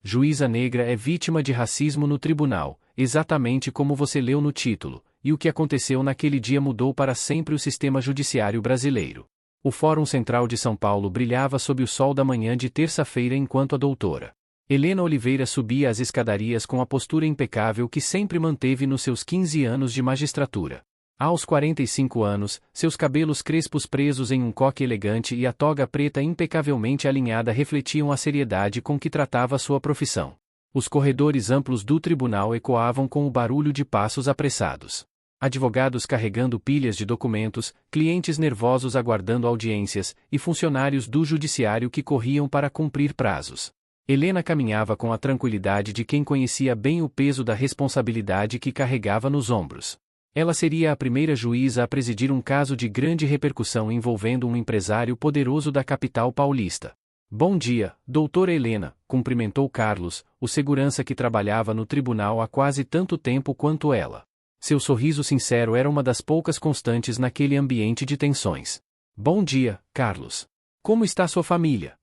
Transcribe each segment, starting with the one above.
Juíza negra é vítima de racismo no tribunal, exatamente como você leu no título, e o que aconteceu naquele dia mudou para sempre o sistema judiciário brasileiro. O Fórum Central de São Paulo brilhava sob o sol da manhã de terça-feira enquanto a doutora Helena Oliveira subia as escadarias com a postura impecável que sempre manteve nos seus 15 anos de magistratura. Aos 45 anos, seus cabelos crespos presos em um coque elegante e a toga preta impecavelmente alinhada refletiam a seriedade com que tratava sua profissão. Os corredores amplos do tribunal ecoavam com o barulho de passos apressados. Advogados carregando pilhas de documentos, clientes nervosos aguardando audiências, e funcionários do judiciário que corriam para cumprir prazos. Helena caminhava com a tranquilidade de quem conhecia bem o peso da responsabilidade que carregava nos ombros. Ela seria a primeira juíza a presidir um caso de grande repercussão envolvendo um empresário poderoso da capital paulista. Bom dia, doutora Helena, cumprimentou Carlos, o segurança que trabalhava no tribunal há quase tanto tempo quanto ela. Seu sorriso sincero era uma das poucas constantes naquele ambiente de tensões. Bom dia, Carlos. Como está sua família?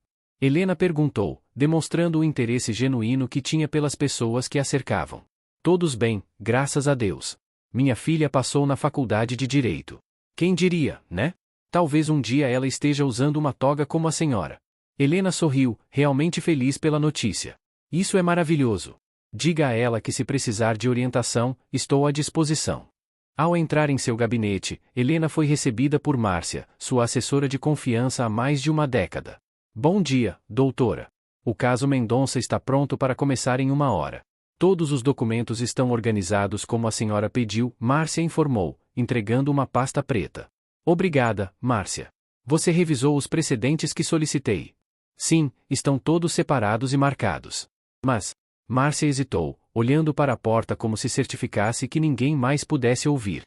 Helena perguntou, demonstrando o interesse genuíno que tinha pelas pessoas que a cercavam. Todos bem, graças a Deus. Minha filha passou na faculdade de Direito. Quem diria, né? Talvez um dia ela esteja usando uma toga como a senhora. Helena sorriu, realmente feliz pela notícia. Isso é maravilhoso. Diga a ela que se precisar de orientação, estou à disposição. Ao entrar em seu gabinete, Helena foi recebida por Márcia, sua assessora de confiança há mais de uma década. Bom dia, doutora. O caso Mendonça está pronto para começar em 1 hora. Todos os documentos estão organizados como a senhora pediu, Márcia informou, entregando uma pasta preta. Obrigada, Márcia. Você revisou os precedentes que solicitei? Sim, estão todos separados e marcados. Mas, Márcia hesitou, olhando para a porta como se certificasse que ninguém mais pudesse ouvir.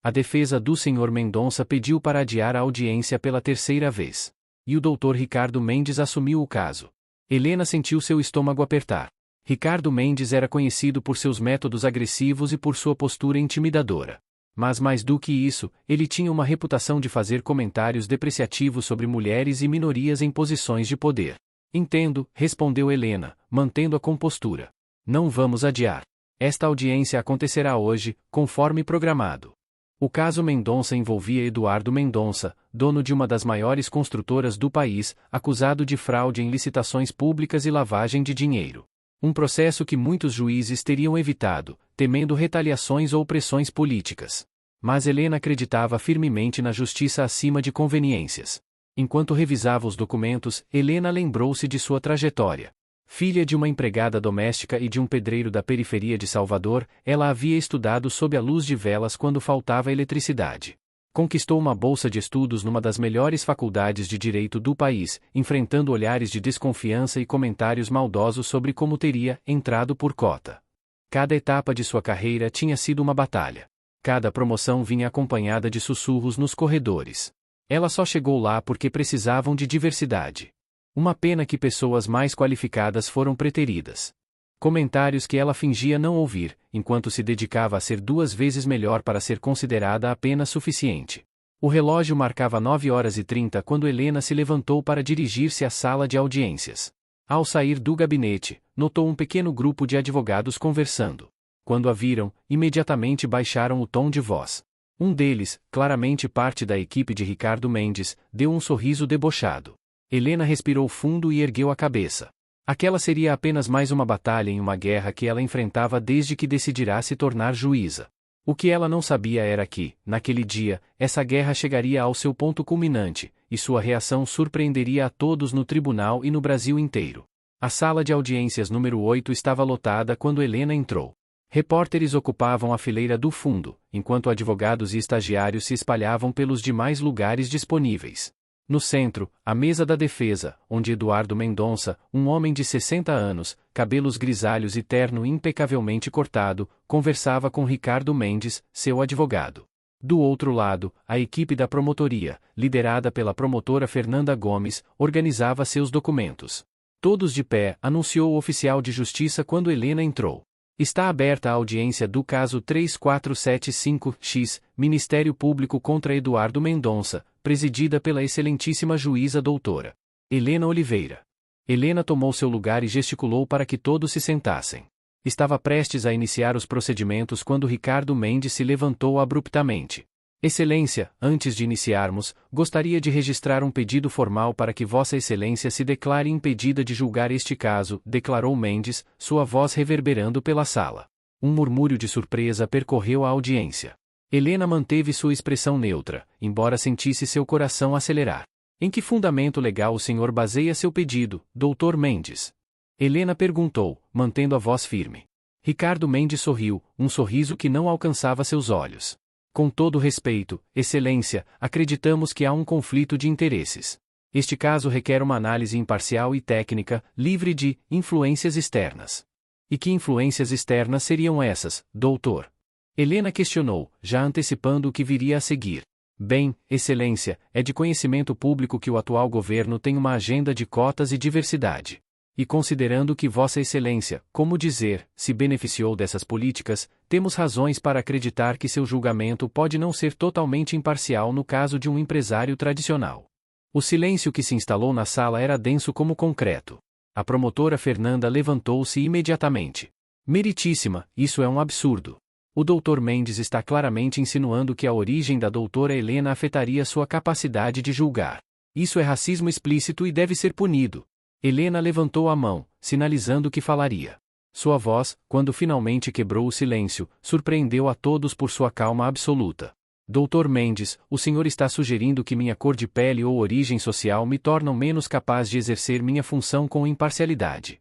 A defesa do Sr. Mendonça pediu para adiar a audiência pela 3ª vez. E o Dr. Ricardo Mendes assumiu o caso. Helena sentiu seu estômago apertar. Ricardo Mendes era conhecido por seus métodos agressivos e por sua postura intimidadora. Mas mais do que isso, ele tinha uma reputação de fazer comentários depreciativos sobre mulheres e minorias em posições de poder. Entendo, respondeu Helena, mantendo a compostura. Não vamos adiar. Esta audiência acontecerá hoje, conforme programado. O caso Mendonça envolvia Eduardo Mendonça, dono de uma das maiores construtoras do país, acusado de fraude em licitações públicas e lavagem de dinheiro. Um processo que muitos juízes teriam evitado, temendo retaliações ou pressões políticas. Mas Helena acreditava firmemente na justiça acima de conveniências. Enquanto revisava os documentos, Helena lembrou-se de sua trajetória. Filha de uma empregada doméstica e de um pedreiro da periferia de Salvador, ela havia estudado sob a luz de velas quando faltava eletricidade. Conquistou uma bolsa de estudos numa das melhores faculdades de direito do país, enfrentando olhares de desconfiança e comentários maldosos sobre como teria entrado por cota. Cada etapa de sua carreira tinha sido uma batalha. Cada promoção vinha acompanhada de sussurros nos corredores. Ela só chegou lá porque precisavam de diversidade. Uma pena que pessoas mais qualificadas foram preteridas. Comentários que ela fingia não ouvir, enquanto se dedicava a ser 2 vezes melhor para ser considerada apenas suficiente. O relógio marcava 9h30 quando Helena se levantou para dirigir-se à sala de audiências. Ao sair do gabinete, notou um pequeno grupo de advogados conversando. Quando a viram, imediatamente baixaram o tom de voz. Um deles, claramente parte da equipe de Ricardo Mendes, deu um sorriso debochado. Helena respirou fundo e ergueu a cabeça. Aquela seria apenas mais uma batalha em uma guerra que ela enfrentava desde que decidirá se tornar juíza. O que ela não sabia era que, naquele dia, essa guerra chegaria ao seu ponto culminante, e sua reação surpreenderia a todos no tribunal e no Brasil inteiro. A sala de audiências número 8 estava lotada quando Helena entrou. Repórteres ocupavam a fileira do fundo, enquanto advogados e estagiários se espalhavam pelos demais lugares disponíveis. No centro, a mesa da defesa, onde Eduardo Mendonça, um homem de 60 anos, cabelos grisalhos e terno impecavelmente cortado, conversava com Ricardo Mendes, seu advogado. Do outro lado, a equipe da promotoria, liderada pela promotora Fernanda Gomes, organizava seus documentos. Todos de pé, anunciou o oficial de justiça quando Helena entrou. Está aberta a audiência do caso 3475-X, Ministério Público contra Eduardo Mendonça, presidida pela excelentíssima juíza doutora Helena Oliveira. Helena tomou seu lugar e gesticulou para que todos se sentassem. Estava prestes a iniciar os procedimentos quando Ricardo Mendes se levantou abruptamente. Excelência, antes de iniciarmos, gostaria de registrar um pedido formal para que Vossa Excelência se declare impedida de julgar este caso, declarou Mendes, sua voz reverberando pela sala. Um murmúrio de surpresa percorreu a audiência. Helena manteve sua expressão neutra, embora sentisse seu coração acelerar. Em que fundamento legal o senhor baseia seu pedido, Dr. Mendes? Helena perguntou, mantendo a voz firme. Ricardo Mendes sorriu, um sorriso que não alcançava seus olhos. Com todo respeito, Excelência, acreditamos que há um conflito de interesses. Este caso requer uma análise imparcial e técnica, livre de influências externas. E que influências externas seriam essas, doutor? Helena questionou, já antecipando o que viria a seguir. Bem, Excelência, é de conhecimento público que o atual governo tem uma agenda de cotas e diversidade. E considerando que Vossa Excelência, como dizer, se beneficiou dessas políticas, temos razões para acreditar que seu julgamento pode não ser totalmente imparcial no caso de um empresário tradicional. O silêncio que se instalou na sala era denso como concreto. A promotora Fernanda levantou-se imediatamente. Meritíssima, isso é um absurdo. O Dr. Mendes está claramente insinuando que a origem da doutora Helena afetaria sua capacidade de julgar. Isso é racismo explícito e deve ser punido. Helena levantou a mão, sinalizando que falaria. Sua voz, quando finalmente quebrou o silêncio, surpreendeu a todos por sua calma absoluta. Dr. Mendes, o senhor está sugerindo que minha cor de pele ou origem social me tornam menos capaz de exercer minha função com imparcialidade.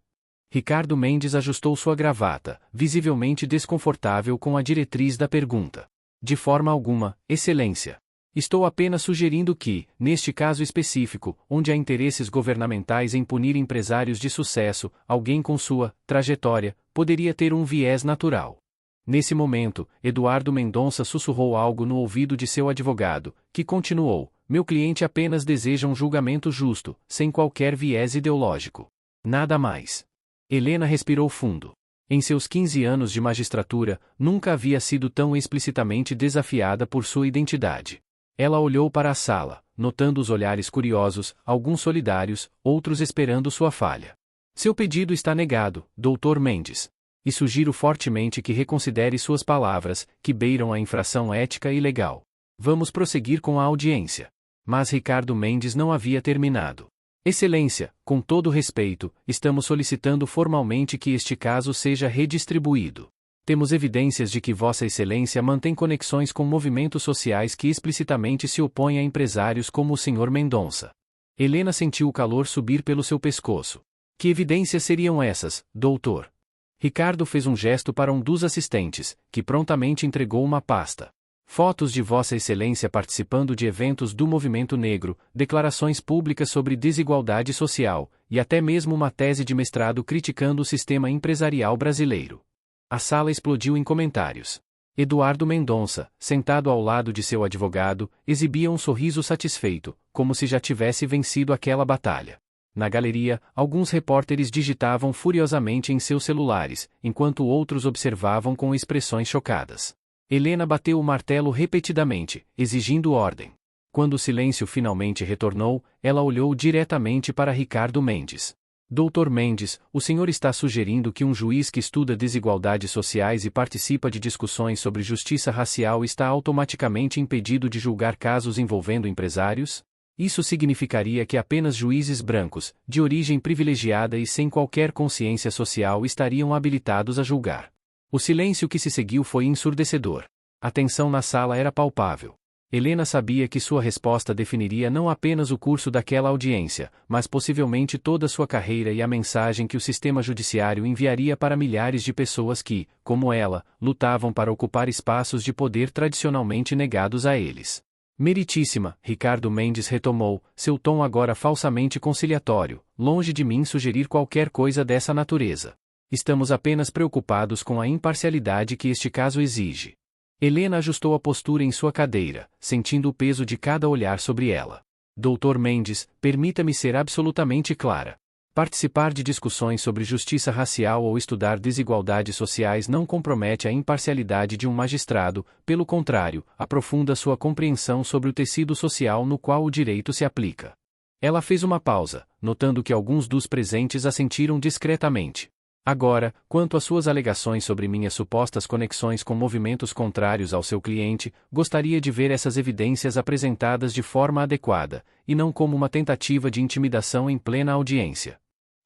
Ricardo Mendes ajustou sua gravata, visivelmente desconfortável com a diretriz da pergunta. De forma alguma, Excelência. Estou apenas sugerindo que, neste caso específico, onde há interesses governamentais em punir empresários de sucesso, alguém com sua trajetória poderia ter um viés natural. Nesse momento, Eduardo Mendonça sussurrou algo no ouvido de seu advogado, que continuou: meu cliente apenas deseja um julgamento justo, sem qualquer viés ideológico. Nada mais. Helena respirou fundo. Em seus 15 anos de magistratura, nunca havia sido tão explicitamente desafiada por sua identidade. Ela olhou para a sala, notando os olhares curiosos, alguns solidários, outros esperando sua falha. Seu pedido está negado, Dr. Mendes. E sugiro fortemente que reconsidere suas palavras, que beiram a infração ética e legal. Vamos prosseguir com a audiência. Mas Ricardo Mendes não havia terminado. Excelência, com todo respeito, estamos solicitando formalmente que este caso seja redistribuído. Temos evidências de que Vossa Excelência mantém conexões com movimentos sociais que explicitamente se opõem a empresários como o Sr. Mendonça. Helena sentiu o calor subir pelo seu pescoço. Que evidências seriam essas, doutor? Ricardo fez um gesto para um dos assistentes, que prontamente entregou uma pasta. Fotos de Vossa Excelência participando de eventos do movimento negro, declarações públicas sobre desigualdade social, e até mesmo uma tese de mestrado criticando o sistema empresarial brasileiro. A sala explodiu em comentários. Eduardo Mendonça, sentado ao lado de seu advogado, exibia um sorriso satisfeito, como se já tivesse vencido aquela batalha. Na galeria, alguns repórteres digitavam furiosamente em seus celulares, enquanto outros observavam com expressões chocadas. Helena bateu o martelo repetidamente, exigindo ordem. Quando o silêncio finalmente retornou, ela olhou diretamente para Ricardo Mendes. Dr. Mendes, o senhor está sugerindo que um juiz que estuda desigualdades sociais e participa de discussões sobre justiça racial está automaticamente impedido de julgar casos envolvendo empresários? Isso significaria que apenas juízes brancos, de origem privilegiada e sem qualquer consciência social estariam habilitados a julgar. O silêncio que se seguiu foi ensurdecedor. A tensão na sala era palpável. Helena sabia que sua resposta definiria não apenas o curso daquela audiência, mas possivelmente toda sua carreira e a mensagem que o sistema judiciário enviaria para milhares de pessoas que, como ela, lutavam para ocupar espaços de poder tradicionalmente negados a eles. Meritíssima, Ricardo Mendes retomou, seu tom agora falsamente conciliatório, longe de mim sugerir qualquer coisa dessa natureza. Estamos apenas preocupados com a imparcialidade que este caso exige. Helena ajustou a postura em sua cadeira, sentindo o peso de cada olhar sobre ela. Dr. Mendes, permita-me ser absolutamente clara. Participar de discussões sobre justiça racial ou estudar desigualdades sociais não compromete a imparcialidade de um magistrado, pelo contrário, aprofunda sua compreensão sobre o tecido social no qual o direito se aplica. Ela fez uma pausa, notando que alguns dos presentes assentiram discretamente. Agora, quanto às suas alegações sobre minhas supostas conexões com movimentos contrários ao seu cliente, gostaria de ver essas evidências apresentadas de forma adequada, e não como uma tentativa de intimidação em plena audiência.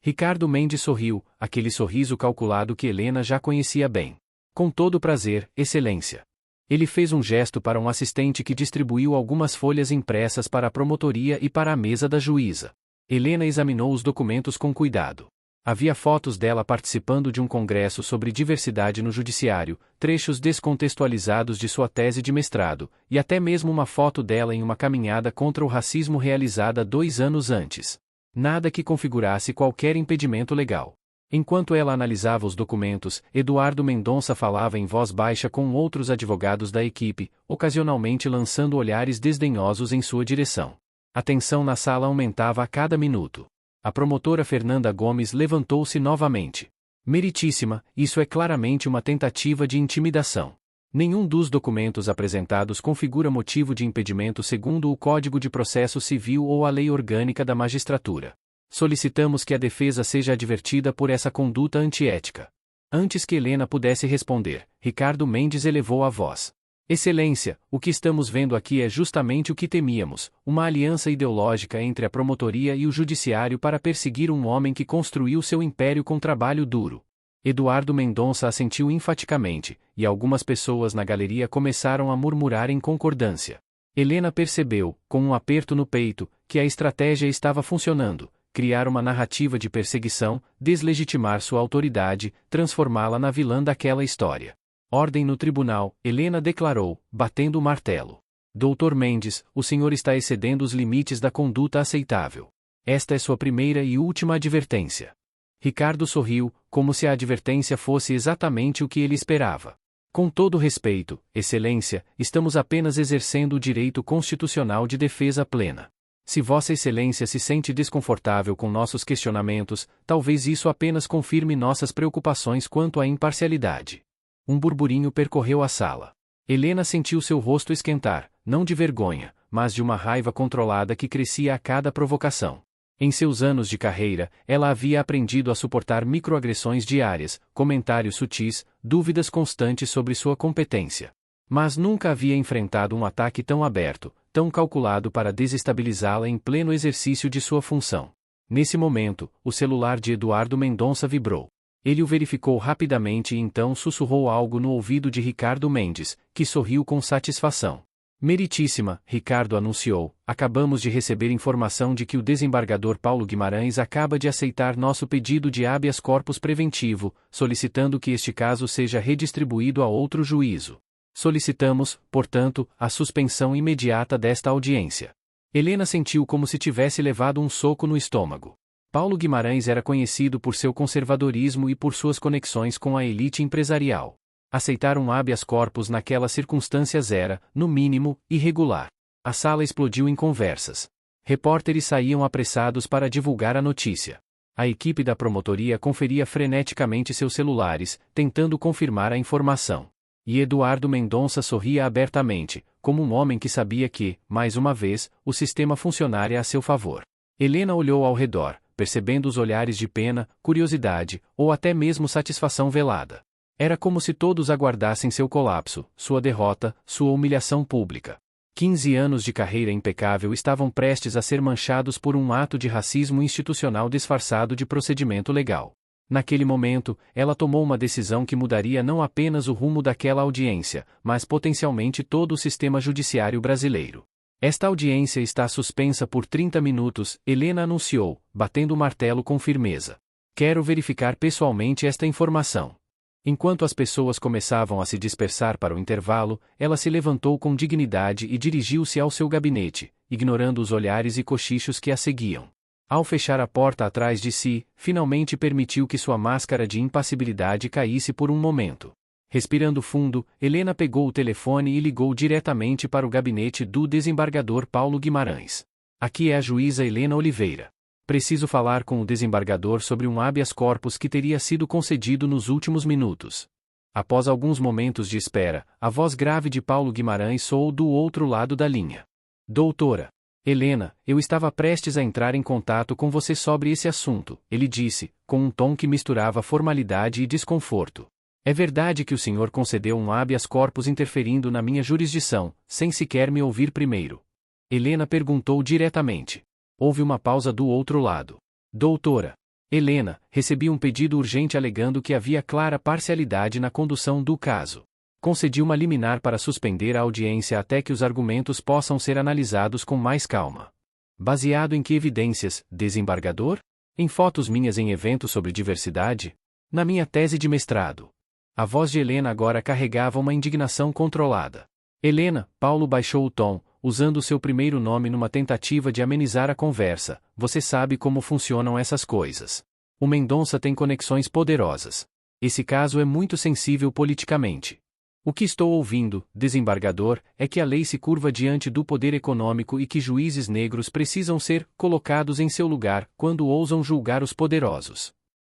Ricardo Mendes sorriu, aquele sorriso calculado que Helena já conhecia bem. Com todo prazer, Excelência. Ele fez um gesto para um assistente que distribuiu algumas folhas impressas para a promotoria e para a mesa da juíza. Helena examinou os documentos com cuidado. Havia fotos dela participando de um congresso sobre diversidade no judiciário, trechos descontextualizados de sua tese de mestrado, e até mesmo uma foto dela em uma caminhada contra o racismo realizada 2 anos antes. Nada que configurasse qualquer impedimento legal. Enquanto ela analisava os documentos, Eduardo Mendonça falava em voz baixa com outros advogados da equipe, ocasionalmente lançando olhares desdenhosos em sua direção. A tensão na sala aumentava a cada minuto. A promotora Fernanda Gomes levantou-se novamente. Meritíssima, isso é claramente uma tentativa de intimidação. Nenhum dos documentos apresentados configura motivo de impedimento segundo o Código de Processo Civil ou a Lei Orgânica da Magistratura. Solicitamos que a defesa seja advertida por essa conduta antiética. Antes que Helena pudesse responder, Ricardo Mendes elevou a voz. Excelência, o que estamos vendo aqui é justamente o que temíamos, uma aliança ideológica entre a promotoria e o judiciário para perseguir um homem que construiu seu império com trabalho duro. Eduardo Mendonça assentiu enfaticamente, e algumas pessoas na galeria começaram a murmurar em concordância. Helena percebeu, com um aperto no peito, que a estratégia estava funcionando, criar uma narrativa de perseguição, deslegitimar sua autoridade, transformá-la na vilã daquela história. Ordem no tribunal, Helena declarou, batendo o martelo. Dr. Mendes, o senhor está excedendo os limites da conduta aceitável. Esta é sua primeira e última advertência. Ricardo sorriu, como se a advertência fosse exatamente o que ele esperava. Com todo respeito, Excelência, estamos apenas exercendo o direito constitucional de defesa plena. Se Vossa Excelência se sente desconfortável com nossos questionamentos, talvez isso apenas confirme nossas preocupações quanto à imparcialidade. Um burburinho percorreu a sala. Helena sentiu seu rosto esquentar, não de vergonha, mas de uma raiva controlada que crescia a cada provocação. Em seus anos de carreira, ela havia aprendido a suportar microagressões diárias, comentários sutis, dúvidas constantes sobre sua competência. Mas nunca havia enfrentado um ataque tão aberto, tão calculado para desestabilizá-la em pleno exercício de sua função. Nesse momento, o celular de Eduardo Mendonça vibrou. Ele o verificou rapidamente e então sussurrou algo no ouvido de Ricardo Mendes, que sorriu com satisfação. Meritíssima, Ricardo anunciou, acabamos de receber informação de que o desembargador Paulo Guimarães acaba de aceitar nosso pedido de habeas corpus preventivo, solicitando que este caso seja redistribuído a outro juízo. Solicitamos, portanto, a suspensão imediata desta audiência. Helena sentiu como se tivesse levado um soco no estômago. Paulo Guimarães era conhecido por seu conservadorismo e por suas conexões com a elite empresarial. Aceitar um habeas corpus naquelas circunstâncias era, no mínimo, irregular. A sala explodiu em conversas. Repórteres saíam apressados para divulgar a notícia. A equipe da promotoria conferia freneticamente seus celulares, tentando confirmar a informação. E Eduardo Mendonça sorria abertamente, como um homem que sabia que, mais uma vez, o sistema funcionaria a seu favor. Helena olhou ao redor, percebendo os olhares de pena, curiosidade, ou até mesmo satisfação velada. Era como se todos aguardassem seu colapso, sua derrota, sua humilhação pública. 15 anos de carreira impecável estavam prestes a ser manchados por um ato de racismo institucional disfarçado de procedimento legal. Naquele momento, ela tomou uma decisão que mudaria não apenas o rumo daquela audiência, mas potencialmente todo o sistema judiciário brasileiro. Esta audiência está suspensa por 30 minutos, Helena anunciou, batendo o martelo com firmeza. Quero verificar pessoalmente esta informação. Enquanto as pessoas começavam a se dispersar para o intervalo, ela se levantou com dignidade e dirigiu-se ao seu gabinete, ignorando os olhares e cochichos que a seguiam. Ao fechar a porta atrás de si, finalmente permitiu que sua máscara de impassibilidade caísse por um momento. Respirando fundo, Helena pegou o telefone e ligou diretamente para o gabinete do desembargador Paulo Guimarães. Aqui é a juíza Helena Oliveira. Preciso falar com o desembargador sobre um habeas corpus que teria sido concedido nos últimos minutos. Após alguns momentos de espera, a voz grave de Paulo Guimarães soou do outro lado da linha. Doutora. Helena, eu estava prestes a entrar em contato com você sobre esse assunto, ele disse, com um tom que misturava formalidade e desconforto. É verdade que o senhor concedeu um habeas corpus interferindo na minha jurisdição, sem sequer me ouvir primeiro? Helena perguntou diretamente. Houve uma pausa do outro lado. Doutora Helena, recebi um pedido urgente alegando que havia clara parcialidade na condução do caso. Concedi uma liminar para suspender a audiência até que os argumentos possam ser analisados com mais calma. Baseado em que evidências, desembargador? Em fotos minhas em eventos sobre diversidade? Na minha tese de mestrado. A voz de Helena agora carregava uma indignação controlada. Helena, Paulo baixou o tom, usando seu primeiro nome numa tentativa de amenizar a conversa. Você sabe como funcionam essas coisas. O Mendonça tem conexões poderosas. Esse caso é muito sensível politicamente. O que estou ouvindo, desembargador, é que a lei se curva diante do poder econômico e que juízes negros precisam ser colocados em seu lugar quando ousam julgar os poderosos.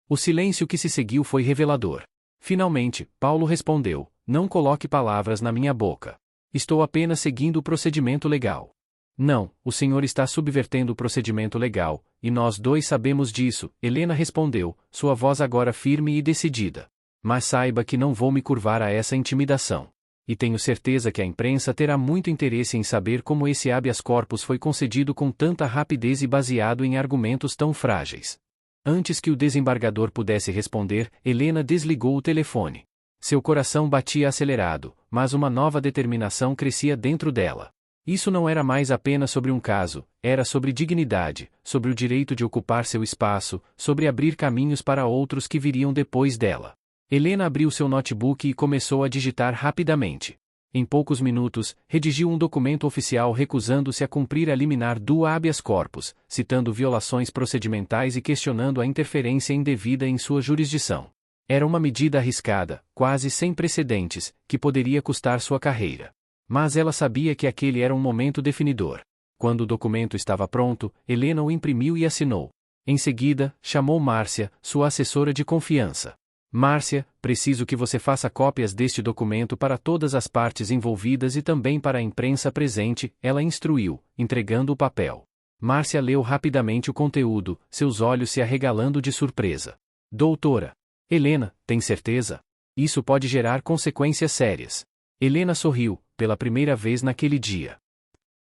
O silêncio que se seguiu foi revelador. Finalmente, Paulo respondeu: não coloque palavras na minha boca. Estou apenas seguindo o procedimento legal. Não, o senhor está subvertendo o procedimento legal, e nós dois sabemos disso, Helena respondeu, sua voz agora firme e decidida. Mas saiba que não vou me curvar a essa intimidação. E tenho certeza que a imprensa terá muito interesse em saber como esse habeas corpus foi concedido com tanta rapidez e baseado em argumentos tão frágeis. Antes que o desembargador pudesse responder, Helena desligou o telefone. Seu coração batia acelerado, mas uma nova determinação crescia dentro dela. Isso não era mais apenas sobre um caso, era sobre dignidade, sobre o direito de ocupar seu espaço, sobre abrir caminhos para outros que viriam depois dela. Helena abriu seu notebook e começou a digitar rapidamente. Em poucos minutos, redigiu um documento oficial recusando-se a cumprir a liminar do habeas corpus, citando violações procedimentais e questionando a interferência indevida em sua jurisdição. Era uma medida arriscada, quase sem precedentes, que poderia custar sua carreira. Mas ela sabia que aquele era um momento definidor. Quando o documento estava pronto, Helena o imprimiu e assinou. Em seguida, chamou Márcia, sua assessora de confiança. Márcia, preciso que você faça cópias deste documento para todas as partes envolvidas e também para a imprensa presente, ela instruiu, entregando o papel. Márcia leu rapidamente o conteúdo, seus olhos se arregalando de surpresa. Doutora Helena, tem certeza? Isso pode gerar consequências sérias. Helena sorriu, pela primeira vez naquele dia.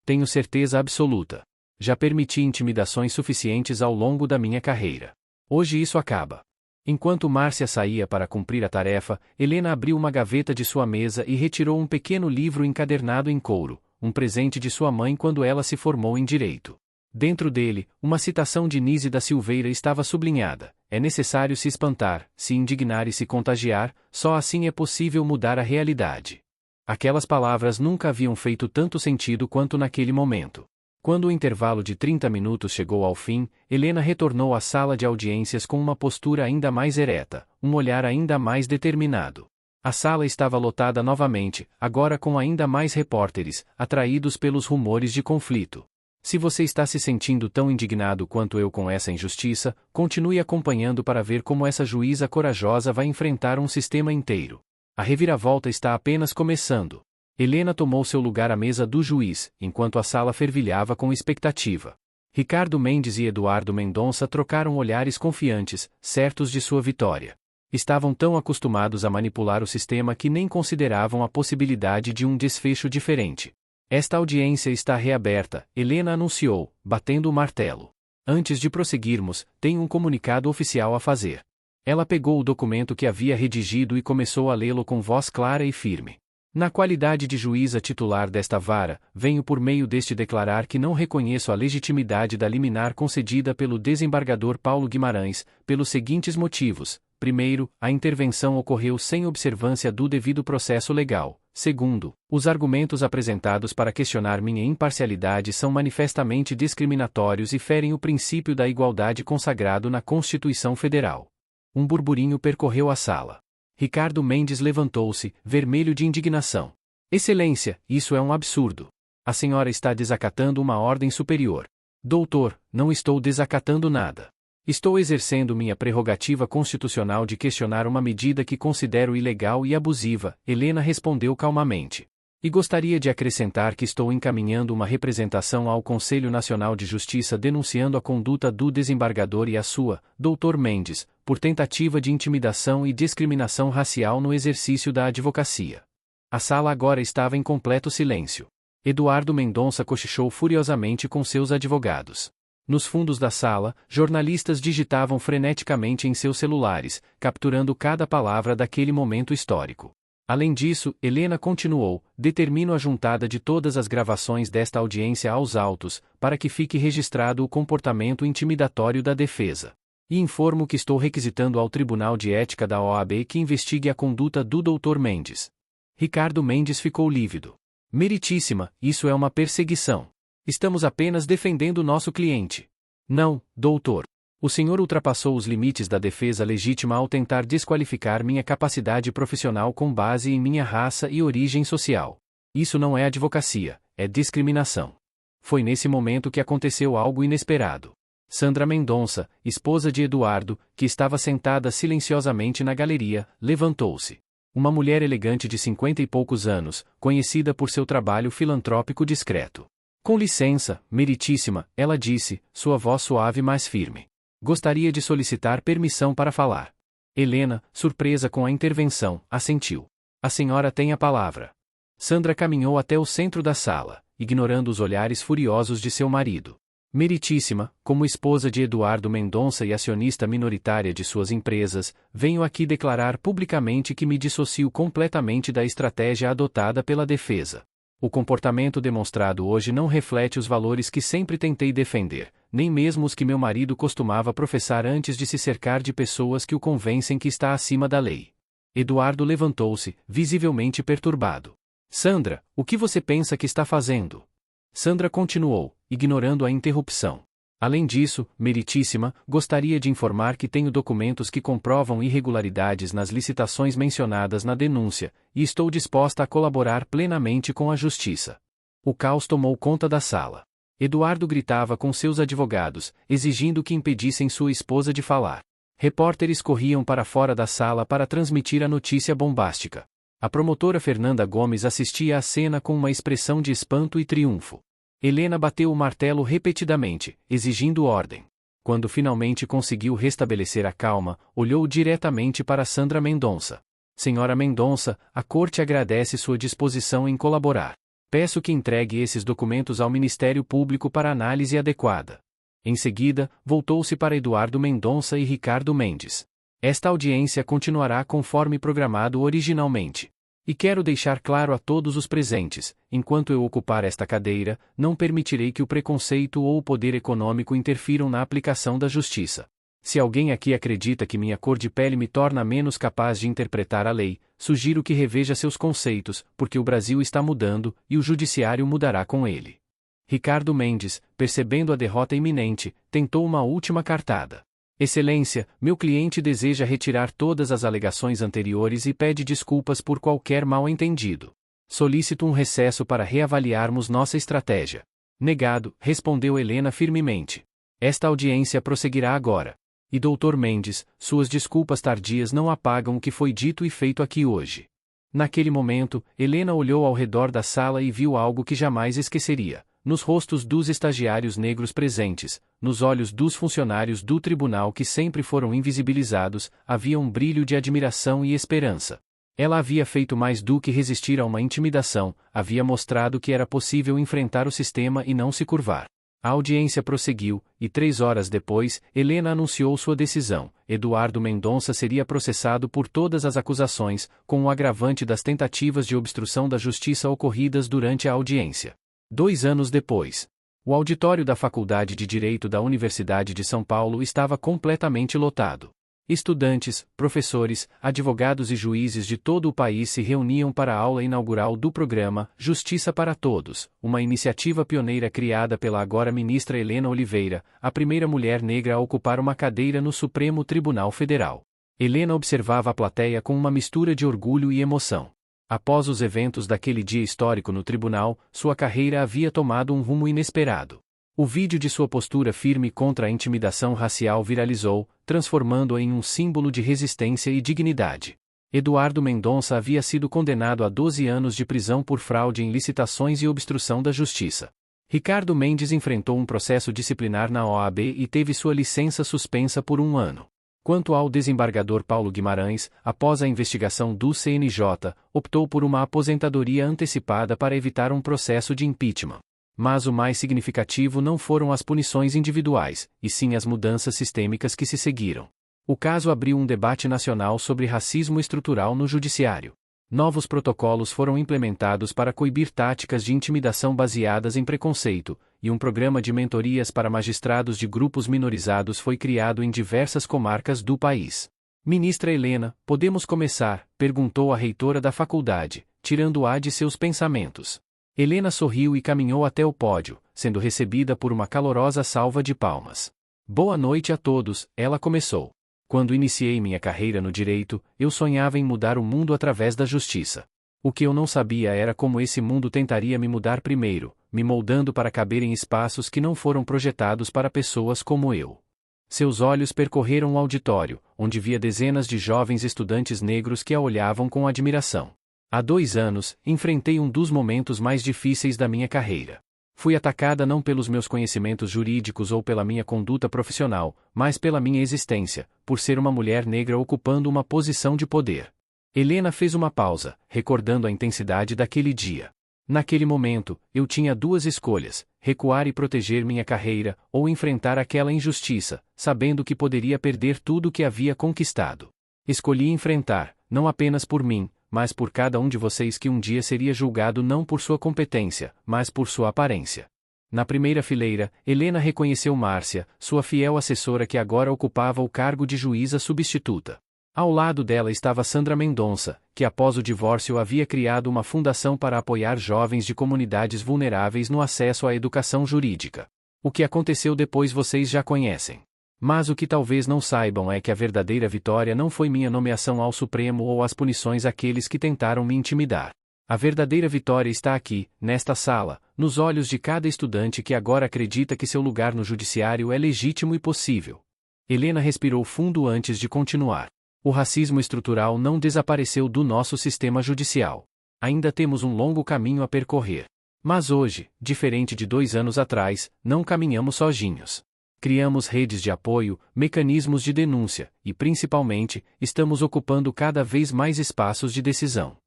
Tenho certeza absoluta. Já permiti intimidações suficientes ao longo da minha carreira. Hoje isso acaba. Enquanto Márcia saía para cumprir a tarefa, Helena abriu uma gaveta de sua mesa e retirou um pequeno livro encadernado em couro, um presente de sua mãe quando ela se formou em direito. Dentro dele, uma citação de Nise da Silveira estava sublinhada: é necessário se espantar, se indignar e se contagiar, só assim é possível mudar a realidade. Aquelas palavras nunca haviam feito tanto sentido quanto naquele momento. Quando o intervalo de 30 minutos chegou ao fim, Helena retornou à sala de audiências com uma postura ainda mais ereta, um olhar ainda mais determinado. A sala estava lotada novamente, agora com ainda mais repórteres, atraídos pelos rumores de conflito. Se você está se sentindo tão indignado quanto eu com essa injustiça, continue acompanhando para ver como essa juíza corajosa vai enfrentar um sistema inteiro. A reviravolta está apenas começando. Helena tomou seu lugar à mesa do juiz, enquanto a sala fervilhava com expectativa. Ricardo Mendes e Eduardo Mendonça trocaram olhares confiantes, certos de sua vitória. Estavam tão acostumados a manipular o sistema que nem consideravam a possibilidade de um desfecho diferente. Esta audiência está reaberta, Helena anunciou, batendo o martelo. Antes de prosseguirmos, tenho um comunicado oficial a fazer. Ela pegou o documento que havia redigido e começou a lê-lo com voz clara e firme. Na qualidade de juíza titular desta vara, venho por meio deste declarar que não reconheço a legitimidade da liminar concedida pelo desembargador Paulo Guimarães, pelos seguintes motivos. Primeiro, a intervenção ocorreu sem observância do devido processo legal. Segundo, os argumentos apresentados para questionar minha imparcialidade são manifestamente discriminatórios e ferem o princípio da igualdade consagrado na Constituição Federal. Um burburinho percorreu a sala. Ricardo Mendes levantou-se, vermelho de indignação. Excelência, isso é um absurdo. A senhora está desacatando uma ordem superior. Doutor, não estou desacatando nada. Estou exercendo minha prerrogativa constitucional de questionar uma medida que considero ilegal e abusiva, Helena respondeu calmamente. E gostaria de acrescentar que estou encaminhando uma representação ao Conselho Nacional de Justiça denunciando a conduta do desembargador e a sua, Dr. Mendes, por tentativa de intimidação e discriminação racial no exercício da advocacia. A sala agora estava em completo silêncio. Eduardo Mendonça cochichou furiosamente com seus advogados. Nos fundos da sala, jornalistas digitavam freneticamente em seus celulares, capturando cada palavra daquele momento histórico. Além disso, Helena continuou: determino a juntada de todas as gravações desta audiência aos autos, para que fique registrado o comportamento intimidatório da defesa. E informo que estou requisitando ao Tribunal de Ética da OAB que investigue a conduta do Dr. Mendes. Ricardo Mendes ficou lívido. Meritíssima, isso é uma perseguição. Estamos apenas defendendo nosso cliente. Não, doutor. O senhor ultrapassou os limites da defesa legítima ao tentar desqualificar minha capacidade profissional com base em minha raça e origem social. Isso não é advocacia, é discriminação. Foi nesse momento que aconteceu algo inesperado. Sandra Mendonça, esposa de Eduardo, que estava sentada silenciosamente na galeria, levantou-se. Uma mulher elegante de 50 e poucos anos, conhecida por seu trabalho filantrópico discreto. Com licença, meritíssima, ela disse, sua voz suave mas firme. Gostaria de solicitar permissão para falar. Helena, surpresa com a intervenção, assentiu. A senhora tem a palavra. Sandra caminhou até o centro da sala, ignorando os olhares furiosos de seu marido. Meritíssima, como esposa de Eduardo Mendonça e acionista minoritária de suas empresas, venho aqui declarar publicamente que me dissocio completamente da estratégia adotada pela defesa. O comportamento demonstrado hoje não reflete os valores que sempre tentei defender, nem mesmo os que meu marido costumava professar antes de se cercar de pessoas que o convencem que está acima da lei. Eduardo levantou-se, visivelmente perturbado. Sandra, o que você pensa que está fazendo? Sandra continuou, ignorando a interrupção. Além disso, meritíssima, gostaria de informar que tenho documentos que comprovam irregularidades nas licitações mencionadas na denúncia, e estou disposta a colaborar plenamente com a justiça. O caos tomou conta da sala. Eduardo gritava com seus advogados, exigindo que impedissem sua esposa de falar. Repórteres corriam para fora da sala para transmitir a notícia bombástica. A promotora Fernanda Gomes assistia à cena com uma expressão de espanto e triunfo. Helena bateu o martelo repetidamente, exigindo ordem. Quando finalmente conseguiu restabelecer a calma, olhou diretamente para Sandra Mendonça. Senhora Mendonça, a corte agradece sua disposição em colaborar. Peço que entregue esses documentos ao Ministério Público para análise adequada. Em seguida, voltou-se para Eduardo Mendonça e Ricardo Mendes. Esta audiência continuará conforme programado originalmente. E quero deixar claro a todos os presentes, enquanto eu ocupar esta cadeira, não permitirei que o preconceito ou o poder econômico interfiram na aplicação da justiça. Se alguém aqui acredita que minha cor de pele me torna menos capaz de interpretar a lei, sugiro que reveja seus conceitos, porque o Brasil está mudando, e o judiciário mudará com ele. Ricardo Mendes, percebendo a derrota iminente, tentou uma última cartada. Excelência, meu cliente deseja retirar todas as alegações anteriores e pede desculpas por qualquer mal-entendido. Solicito um recesso para reavaliarmos nossa estratégia. Negado, respondeu Helena firmemente. Esta audiência prosseguirá agora. E Dr. Mendes, suas desculpas tardias não apagam o que foi dito e feito aqui hoje. Naquele momento, Helena olhou ao redor da sala e viu algo que jamais esqueceria. Nos rostos dos estagiários negros presentes, nos olhos dos funcionários do tribunal que sempre foram invisibilizados, havia um brilho de admiração e esperança. Ela havia feito mais do que resistir a uma intimidação, havia mostrado que era possível enfrentar o sistema e não se curvar. A audiência prosseguiu, e 3 horas depois, Helena anunciou sua decisão. Eduardo Mendonça seria processado por todas as acusações, com o agravante das tentativas de obstrução da justiça ocorridas durante a audiência. 2 anos depois, o auditório da Faculdade de Direito da Universidade de São Paulo estava completamente lotado. Estudantes, professores, advogados e juízes de todo o país se reuniam para a aula inaugural do programa Justiça para Todos, uma iniciativa pioneira criada pela agora ministra Helena Oliveira, a primeira mulher negra a ocupar uma cadeira no Supremo Tribunal Federal. Helena observava a plateia com uma mistura de orgulho e emoção. Após os eventos daquele dia histórico no tribunal, sua carreira havia tomado um rumo inesperado. O vídeo de sua postura firme contra a intimidação racial viralizou, transformando-a em um símbolo de resistência e dignidade. Eduardo Mendonça havia sido condenado a 12 anos de prisão por fraude em licitações e obstrução da justiça. Ricardo Mendes enfrentou um processo disciplinar na OAB e teve sua licença suspensa por 1 ano. Quanto ao desembargador Paulo Guimarães, após a investigação do CNJ, optou por uma aposentadoria antecipada para evitar um processo de impeachment. Mas o mais significativo não foram as punições individuais, e sim as mudanças sistêmicas que se seguiram. O caso abriu um debate nacional sobre racismo estrutural no judiciário. Novos protocolos foram implementados para coibir táticas de intimidação baseadas em preconceito, e um programa de mentorias para magistrados de grupos minorizados foi criado em diversas comarcas do país. Ministra Helena, podemos começar? Perguntou a reitora da faculdade, tirando-a de seus pensamentos. Helena sorriu e caminhou até o pódio, sendo recebida por uma calorosa salva de palmas. Boa noite a todos, ela começou. Quando iniciei minha carreira no direito, eu sonhava em mudar o mundo através da justiça. O que eu não sabia era como esse mundo tentaria me mudar primeiro, me moldando para caber em espaços que não foram projetados para pessoas como eu. Seus olhos percorreram o auditório, onde via dezenas de jovens estudantes negros que a olhavam com admiração. Há 2 anos, enfrentei um dos momentos mais difíceis da minha carreira. Fui atacada não pelos meus conhecimentos jurídicos ou pela minha conduta profissional, mas pela minha existência, por ser uma mulher negra ocupando uma posição de poder. Helena fez uma pausa, recordando a intensidade daquele dia. Naquele momento, eu tinha 2 escolhas: recuar e proteger minha carreira, ou enfrentar aquela injustiça, sabendo que poderia perder tudo o que havia conquistado. Escolhi enfrentar, não apenas por mim, mas por cada um de vocês que um dia seria julgado não por sua competência, mas por sua aparência. Na primeira fileira, Helena reconheceu Márcia, sua fiel assessora que agora ocupava o cargo de juíza substituta. Ao lado dela estava Sandra Mendonça, que após o divórcio havia criado uma fundação para apoiar jovens de comunidades vulneráveis no acesso à educação jurídica. O que aconteceu depois vocês já conhecem. Mas o que talvez não saibam é que a verdadeira vitória não foi minha nomeação ao Supremo ou as punições àqueles que tentaram me intimidar. A verdadeira vitória está aqui, nesta sala, nos olhos de cada estudante que agora acredita que seu lugar no judiciário é legítimo e possível. Helena respirou fundo antes de continuar. O racismo estrutural não desapareceu do nosso sistema judicial. Ainda temos um longo caminho a percorrer. Mas hoje, diferente de 2 anos atrás, não caminhamos sozinhos. Criamos redes de apoio, mecanismos de denúncia, e principalmente, estamos ocupando cada vez mais espaços de decisão.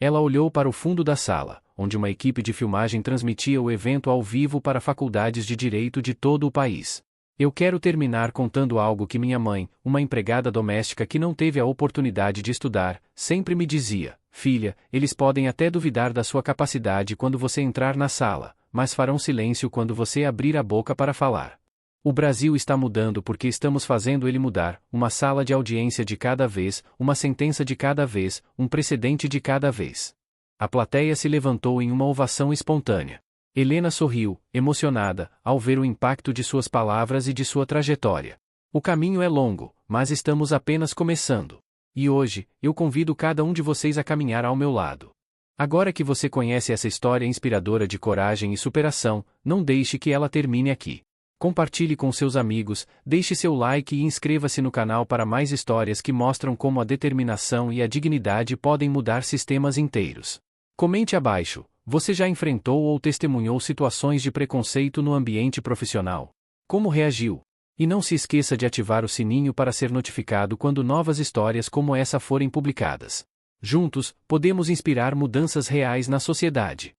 Ela olhou para o fundo da sala, onde uma equipe de filmagem transmitia o evento ao vivo para faculdades de direito de todo o país. Eu quero terminar contando algo que minha mãe, uma empregada doméstica que não teve a oportunidade de estudar, sempre me dizia: filha, eles podem até duvidar da sua capacidade quando você entrar na sala, mas farão silêncio quando você abrir a boca para falar. O Brasil está mudando porque estamos fazendo ele mudar, uma sala de audiência de cada vez, uma sentença de cada vez, um precedente de cada vez. A plateia se levantou em uma ovação espontânea. Helena sorriu, emocionada, ao ver o impacto de suas palavras e de sua trajetória. O caminho é longo, mas estamos apenas começando. E hoje, eu convido cada um de vocês a caminhar ao meu lado. Agora que você conhece essa história inspiradora de coragem e superação, não deixe que ela termine aqui. Compartilhe com seus amigos, deixe seu like e inscreva-se no canal para mais histórias que mostram como a determinação e a dignidade podem mudar sistemas inteiros. Comente abaixo, você já enfrentou ou testemunhou situações de preconceito no ambiente profissional? Como reagiu? E não se esqueça de ativar o sininho para ser notificado quando novas histórias como essa forem publicadas. Juntos, podemos inspirar mudanças reais na sociedade.